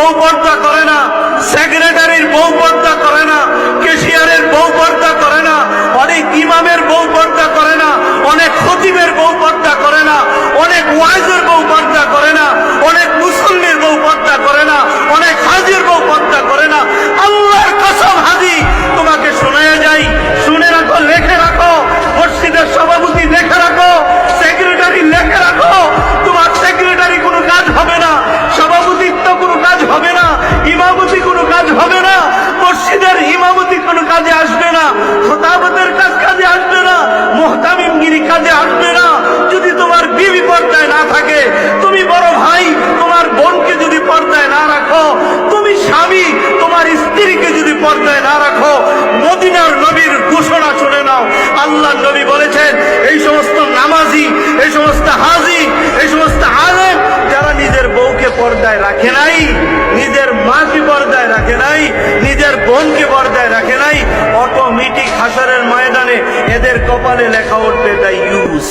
বউ পর্দা করে না, সেক্রেটারির বউ পর্দা করে না, ক্যাশিয়ারের বউ পর্দা করে না, অনেক ইমামের বউ পর্দা করে না, অনেক খতিবের বউ পর্দা করে না, অনেক ওয়াইজের বউ পর্দা করে না, অনেক মুসল্লির বউ পর্দা করে না, অনেক হাজির বউ পর্দা করে না। আল্লাহর কসম হাজি, তোমাকে শোনায় যাই, শুনে রাখো, লেখে রাখো, মসজিদের সভাপতি লেখে রাখো, সেক্রেটারি লেখে রাখো, তোমার সেক্রেটারি কোনো কাজ হবে না, সভাপতিত্ব কোনো কাজ হবে না, ইমামতি কোনো কাজ হবে না, মসজিদের ইমামতি কোনো কাজে আসবে না, খতাবতের কাজে আসবে না, মুহতামিমগিরি কাজে আসবে না। যদি তোমার বিবি পর্দায় না থাকে, তুমি বড় ভাই তোমার বোনকে যদি পর্দায় না রাখো, তুমি স্বামী তোমার স্ত্রীকে যদি পর্দায় না রাখো, মদিনার নবীর ঘোষণা শুনে নাও। আল্লাহর নবী বলেছেন, এই সমস্ত নামাজি, এই সমস্ত হাজি, এই সমস্ত আলেম যারা নিজের বউকে পর্দায় রাখে নাই, নিজের মাকে পর্দায় রাখে নাই, নিজের বোনকে পর্দায় রাখে নাই, অটোমেটিক হাসরের ময়দানে এদের কপালে লেখা উঠবে দ্য ইউজ।